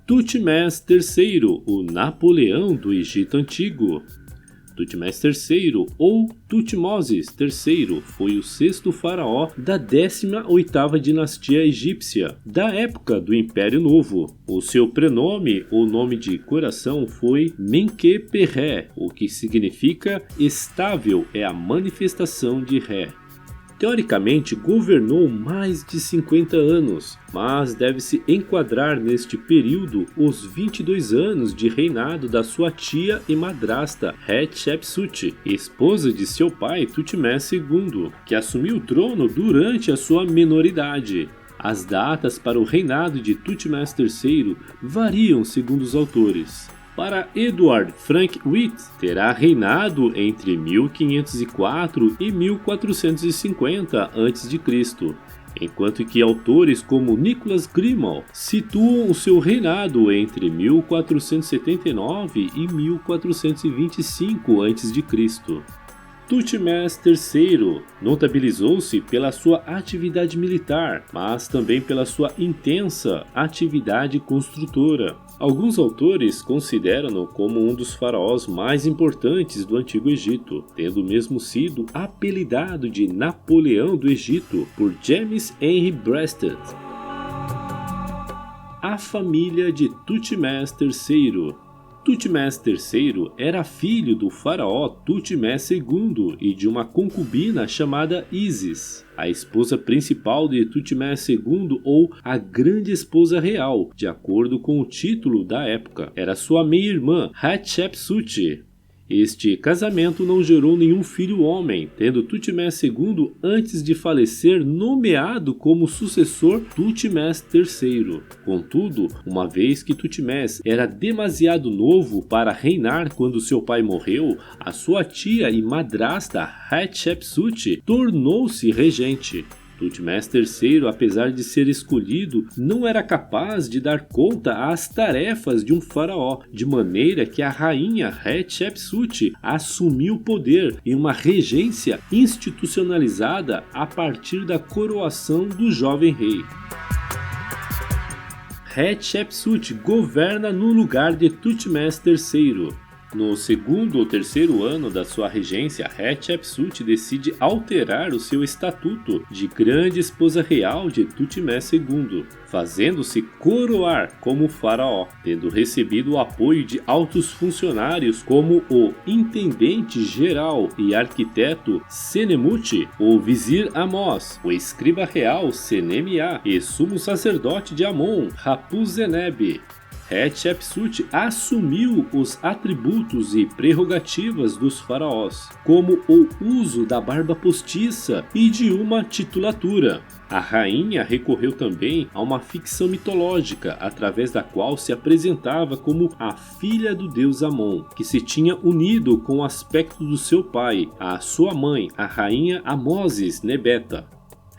Tutmés III, o Napoleão do Egito Antigo. Tutmés III, ou Tutmoses III, foi o sexto faraó da 18ª dinastia egípcia, da época do Império Novo. O seu prenome, ou nome de coração, foi Menkaperre, o que significa estável é a manifestação de Ré. Teoricamente, governou mais de 50 anos, mas deve-se enquadrar neste período os 22 anos de reinado da sua tia e madrasta Hatshepsut, esposa de seu pai Tutmés II, que assumiu o trono durante a sua menoridade. As datas para o reinado de Tutmés III variam segundo os autores. Para Edward Frank Witt, terá reinado entre 1504 e 1450 a.C., enquanto que autores como Nicholas Grimal situam o seu reinado entre 1479 e 1425 a.C. Tutmés III notabilizou-se pela sua atividade militar, mas também pela sua intensa atividade construtora. Alguns autores consideram-no como um dos faraós mais importantes do Antigo Egito, tendo mesmo sido apelidado de Napoleão do Egito por James Henry Breasted. A família de Tutmés III. Tutmés III era filho do faraó Tutmés II e de uma concubina chamada Isis, a esposa principal de Tutmés II, ou a Grande Esposa Real, de acordo com o título da época. Era sua meia-irmã Hatshepsut. Este casamento não gerou nenhum filho homem, tendo Tutmés II, antes de falecer, nomeado como sucessor Tutmés III. Contudo, uma vez que Tutmés era demasiado novo para reinar quando seu pai morreu, a sua tia e madrasta Hatshepsut tornou-se regente. Tutmés III, apesar de ser escolhido, não era capaz de dar conta às tarefas de um faraó, de maneira que a rainha Hatshepsut assumiu o poder em uma regência institucionalizada a partir da coroação do jovem rei. Hatshepsut governa no lugar de Tutmés III. No segundo ou terceiro ano da sua regência, Hatshepsut decide alterar o seu estatuto de Grande Esposa Real de Tutmés II, fazendo-se coroar como faraó, tendo recebido o apoio de altos funcionários como o intendente-geral e arquiteto Senemut, o vizir Amós, o escriba real Senemiá e sumo sacerdote de Amon, Rapuzeneb. Hatshepsut assumiu os atributos e prerrogativas dos faraós, como o uso da barba postiça e de uma titulatura. A rainha recorreu também a uma ficção mitológica, através da qual se apresentava como a filha do deus Amon, que se tinha unido com o aspecto do seu pai, a sua mãe, a rainha Amoses Nebeta.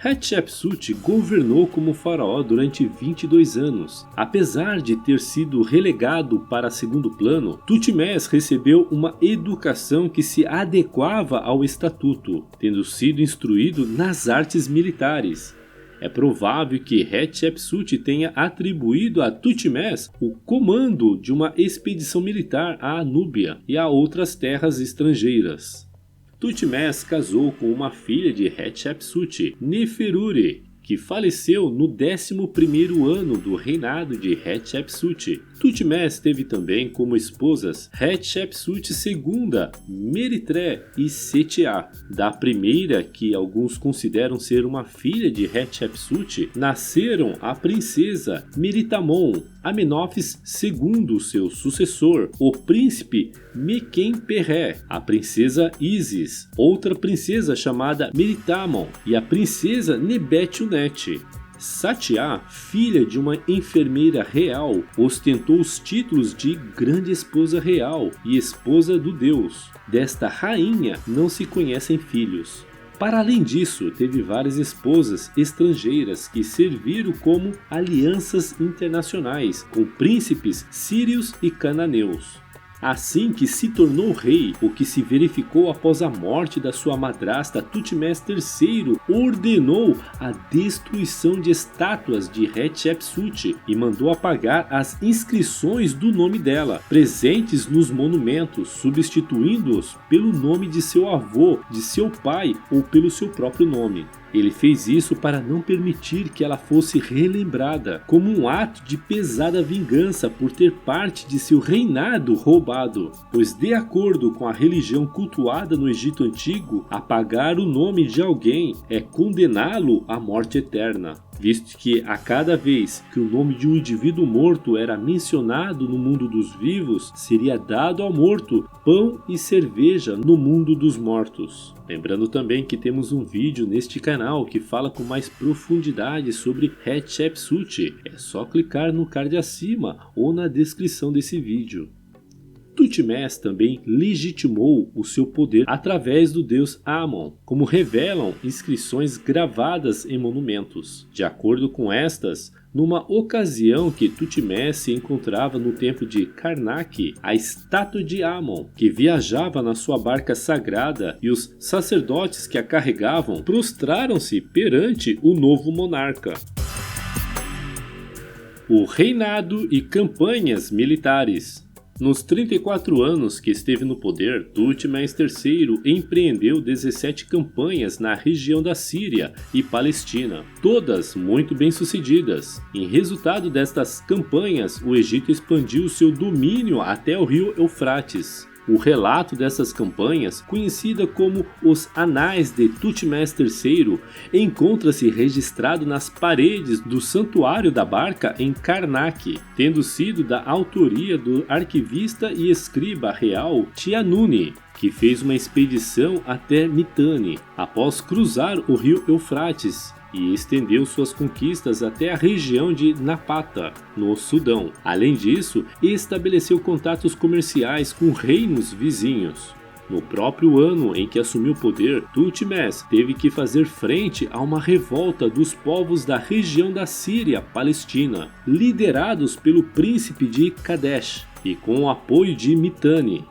Hatshepsut governou como faraó durante 22 anos. Apesar de ter sido relegado para segundo plano, Tutmés recebeu uma educação que se adequava ao estatuto, tendo sido instruído nas artes militares. É provável que Hatshepsut tenha atribuído a Tutmés o comando de uma expedição militar à Núbia e a outras terras estrangeiras. Tutmés casou com uma filha de Hatshepsut, Neferure, que faleceu no 11º ano do reinado de Hatshepsut. Tutmés teve também como esposas Hatshepsut II, Meritré e Setiá. Da primeira, que alguns consideram ser uma filha de Hatshepsut, nasceram a princesa Meritamon, Amenófis II, seu sucessor, o príncipe Meqenperre, a princesa Isis, outra princesa chamada Meritamon e a princesa Nebet-Unet. Satiá, filha de uma enfermeira real, ostentou os títulos de Grande Esposa Real e Esposa do Deus. Desta rainha não se conhecem filhos. Para além disso, teve várias esposas estrangeiras que serviram como alianças internacionais com príncipes sírios e cananeus. Assim que se tornou rei, o que se verificou após a morte da sua madrasta, Thutmose III ordenou a destruição de estátuas de Hatshepsut e mandou apagar as inscrições do nome dela, presentes nos monumentos, substituindo-os pelo nome de seu avô, de seu pai ou pelo seu próprio nome. Ele fez isso para não permitir que ela fosse relembrada, como um ato de pesada vingança por ter parte de seu reinado roubado, pois de acordo com a religião cultuada no Egito Antigo, apagar o nome de alguém é condená-lo à morte eterna, visto que a cada vez que o nome de um indivíduo morto era mencionado no mundo dos vivos, seria dado ao morto pão e cerveja no mundo dos mortos. Lembrando também que temos um vídeo neste canal que fala com mais profundidade sobre Hatshepsut, é só clicar no card acima ou na descrição desse vídeo. Thutmose também legitimou o seu poder através do deus Amon, como revelam inscrições gravadas em monumentos. De acordo com estas, numa ocasião que Thutmose se encontrava no templo de Karnak, a estátua de Amon, que viajava na sua barca sagrada, e os sacerdotes que a carregavam prostraram-se perante o novo monarca. O reinado e campanhas militares. Nos 34 anos que esteve no poder, Thutmose III empreendeu 17 campanhas na região da Síria e Palestina, todas muito bem-sucedidas. Em resultado destas campanhas, o Egito expandiu seu domínio até o rio Eufrates. O relato dessas campanhas, conhecida como os Anais de Thutmose III, encontra-se registrado nas paredes do Santuário da Barca em Karnak, tendo sido da autoria do arquivista e escriba real Tianuni, que fez uma expedição até Mitanni, após cruzar o rio Eufrates, e estendeu suas conquistas até a região de Napata, no Sudão. Além disso, estabeleceu contatos comerciais com reinos vizinhos. No próprio ano em que assumiu o poder, Thutmose teve que fazer frente a uma revolta dos povos da região da Síria-Palestina, liderados pelo príncipe de Kadesh e com o apoio de Mitanni.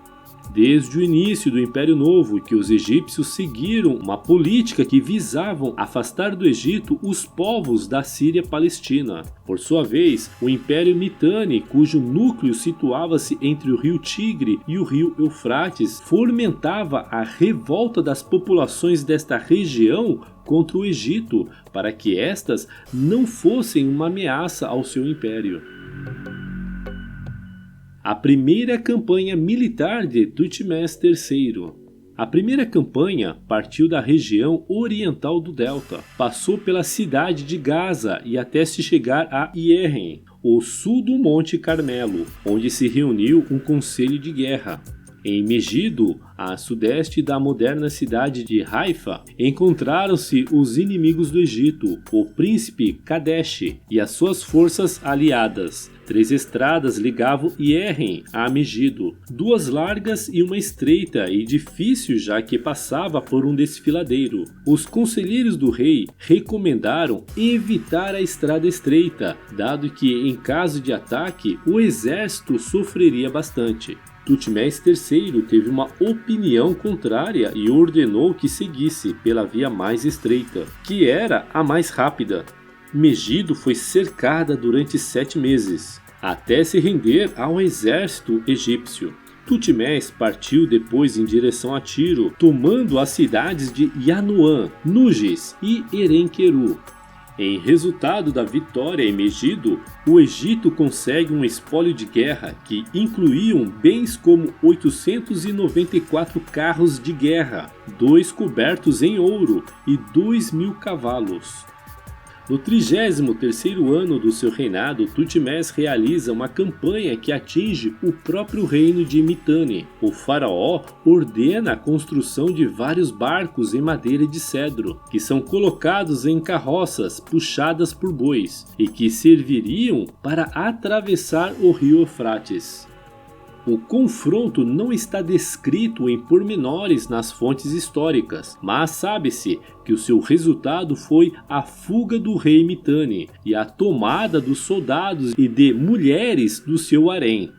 Desde o início do Império Novo, que os egípcios seguiram uma política que visavam afastar do Egito os povos da Síria-Palestina. Por sua vez, o Império Mitanni, cujo núcleo situava-se entre o rio Tigre e o rio Eufrates, fomentava a revolta das populações desta região contra o Egito, para que estas não fossem uma ameaça ao seu império. A primeira campanha militar de Thutmose III. A primeira campanha partiu da região oriental do Delta, passou pela cidade de Gaza e até se chegar a Yeren, o sul do Monte Carmelo, onde se reuniu um conselho de guerra. Em Megido, a sudeste da moderna cidade de Haifa, encontraram-se os inimigos do Egito, o príncipe Kadesh e as suas forças aliadas. 3 estradas ligavam Yeren a Megido, 2 largas e uma estreita e difícil, já que passava por um desfiladeiro. Os conselheiros do rei recomendaram evitar a estrada estreita, dado que em caso de ataque o exército sofreria bastante. Thutmose III teve uma opinião contrária e ordenou que seguisse pela via mais estreita, que era a mais rápida. Megido foi cercada durante 7 meses, até se render ao exército egípcio. Thutmose partiu depois em direção a Tiro, tomando as cidades de Yanoam, Núges e Erenqueru. Em resultado da vitória em Megido, o Egito consegue um espólio de guerra que incluíam bens como 894 carros de guerra, 2 cobertos em ouro e 2.000 cavalos. No 33º ano do seu reinado, Thutmose realiza uma campanha que atinge o próprio reino de Mitanni. O faraó ordena a construção de vários barcos em madeira de cedro, que são colocados em carroças puxadas por bois, e que serviriam para atravessar o rio Eufrates. O confronto não está descrito em pormenores nas fontes históricas, mas sabe-se que o seu resultado foi a fuga do rei Mitanni e a tomada dos soldados e de mulheres do seu harém.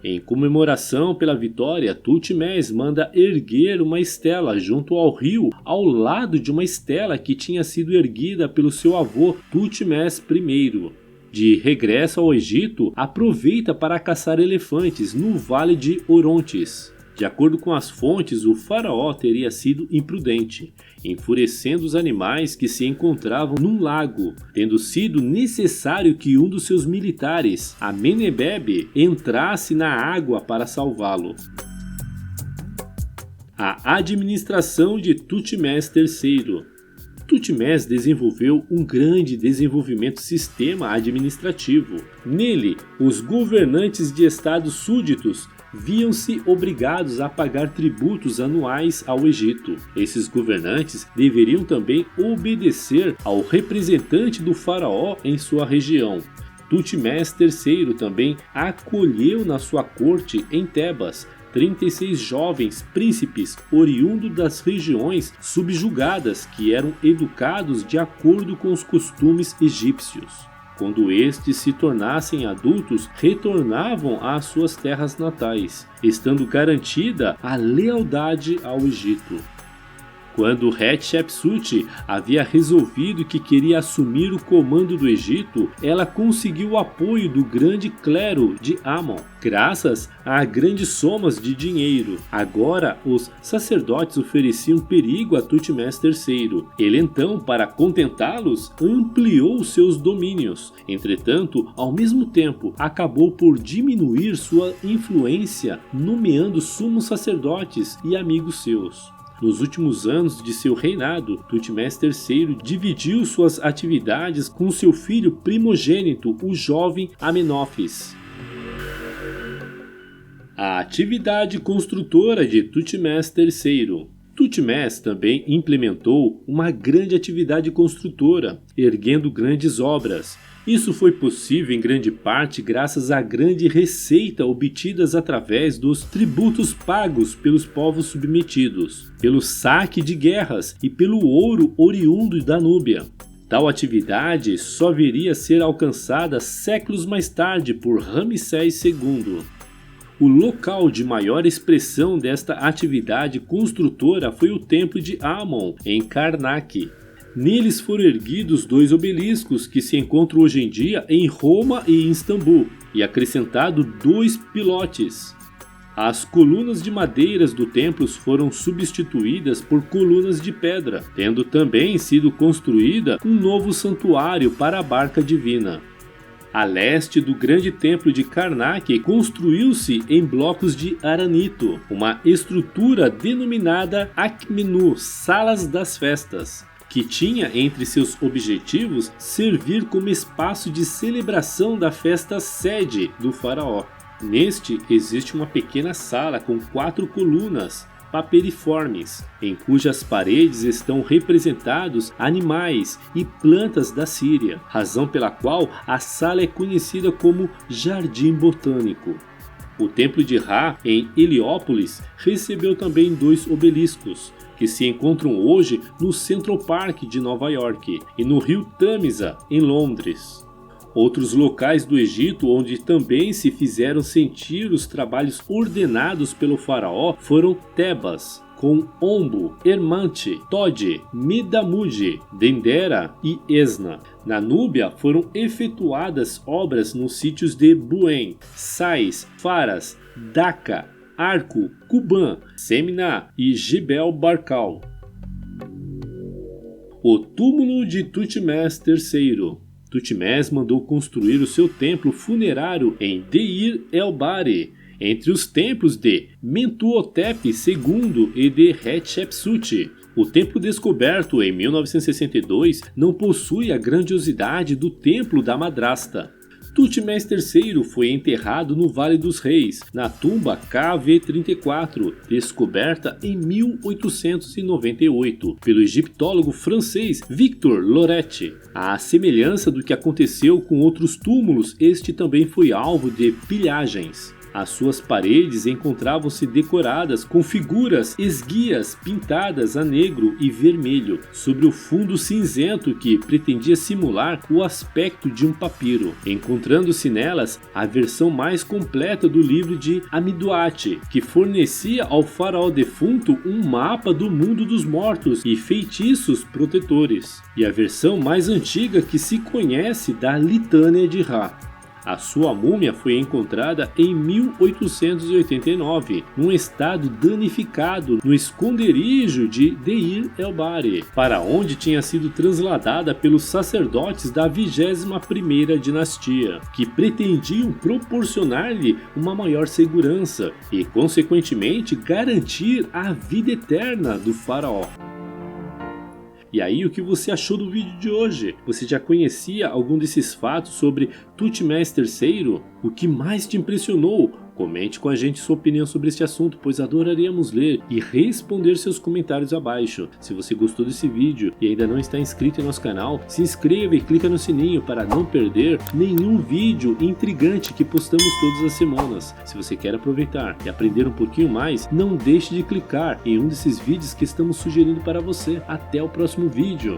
Em comemoração pela vitória, Thutmose manda erguer uma estela junto ao rio, ao lado de uma estela que tinha sido erguida pelo seu avô Thutmose I. De regresso ao Egito, aproveita para caçar elefantes no Vale de Orontes. De acordo com as fontes, o faraó teria sido imprudente, enfurecendo os animais que se encontravam num lago, tendo sido necessário que um dos seus militares, Amenemheb, entrasse na água para salvá-lo. A administração de Thutmose III. Thutmose desenvolveu um grande desenvolvimento sistema administrativo. Nele, os governantes de estados súditos viam-se obrigados a pagar tributos anuais ao Egito. Esses governantes deveriam também obedecer ao representante do faraó em sua região. Thutmose III também acolheu na sua corte em Tebas 36 jovens príncipes oriundos das regiões subjugadas que eram educados de acordo com os costumes egípcios. Quando estes se tornassem adultos, retornavam às suas terras natais, estando garantida a lealdade ao Egito. Quando Hatshepsut havia resolvido que queria assumir o comando do Egito, ela conseguiu o apoio do grande clero de Amon, graças a grandes somas de dinheiro. Agora, os sacerdotes ofereciam perigo a Thutmose III. Ele então, para contentá-los, ampliou seus domínios. Entretanto, ao mesmo tempo, acabou por diminuir sua influência, nomeando sumos sacerdotes e amigos seus. Nos últimos anos de seu reinado, Thutmose III dividiu suas atividades com seu filho primogênito, o jovem Amenófis. A atividade construtora de Thutmose III. Thutmose também implementou uma grande atividade construtora, erguendo grandes obras. Isso foi possível em grande parte graças à grande receita obtidas através dos tributos pagos pelos povos submetidos, pelo saque de guerras e pelo ouro oriundo da Núbia. Tal atividade só viria a ser alcançada séculos mais tarde por Ramsés II. O local de maior expressão desta atividade construtora foi o Templo de Amon, em Karnak. Neles foram erguidos 2 obeliscos que se encontram hoje em dia em Roma e em Istambul, e acrescentado 2 pilotes. As colunas de madeiras do templo foram substituídas por colunas de pedra, tendo também sido construída um novo santuário para a barca divina. A leste do grande templo de Karnak construiu-se em blocos de aranito, uma estrutura denominada Akhmenu, Salas das Festas, que tinha entre seus objetivos servir como espaço de celebração da festa sede do faraó. Neste existe uma pequena sala com 4 colunas papiriformes, em cujas paredes estão representados animais e plantas da Síria, razão pela qual a sala é conhecida como Jardim Botânico. O templo de Ra, em Heliópolis, recebeu também 2 obeliscos, que se encontram hoje no Central Park de Nova York e no rio Tamisa, em Londres. Outros locais do Egito onde também se fizeram sentir os trabalhos ordenados pelo faraó foram Tebas, com Ombo, Hermante, Tode, Medamud, Dendera e Esna. Na Núbia foram efetuadas obras nos sítios de Buem, Sais, Faras, Daca, Arco, Cuban, Semna e Jebel Barkal. O túmulo de Thutmose III. Thutmose mandou construir o seu templo funerário em Deir el-Bahri, entre os templos de Mentuhotep II e de Hatshepsut. O templo descoberto em 1962 não possui a grandiosidade do templo da madrasta. Thutmose III foi enterrado no Vale dos Reis, na tumba KV34, descoberta em 1898 pelo egiptólogo francês Victor Loret. À semelhança do que aconteceu com outros túmulos, este também foi alvo de pilhagens. As suas paredes encontravam-se decoradas com figuras esguias pintadas a negro e vermelho sobre o fundo cinzento que pretendia simular o aspecto de um papiro, encontrando-se nelas a versão mais completa do livro de Amiduate, que fornecia ao faraó defunto um mapa do mundo dos mortos e feitiços protetores, e a versão mais antiga que se conhece da Litânia de Ra. A sua múmia foi encontrada em 1889, num estado danificado no esconderijo de Deir el-Bahri, para onde tinha sido trasladada pelos sacerdotes da 21ª dinastia, que pretendiam proporcionar-lhe uma maior segurança e, consequentemente, garantir a vida eterna do faraó. E aí, o que você achou do vídeo de hoje? Você já conhecia algum desses fatos sobre Thutmose III? O que mais te impressionou? Comente com a gente sua opinião sobre este assunto, pois adoraríamos ler e responder seus comentários abaixo. Se você gostou desse vídeo e ainda não está inscrito em nosso canal, se inscreva e clica no sininho para não perder nenhum vídeo intrigante que postamos todas as semanas. Se você quer aproveitar e aprender um pouquinho mais, não deixe de clicar em um desses vídeos que estamos sugerindo para você. Até o próximo vídeo!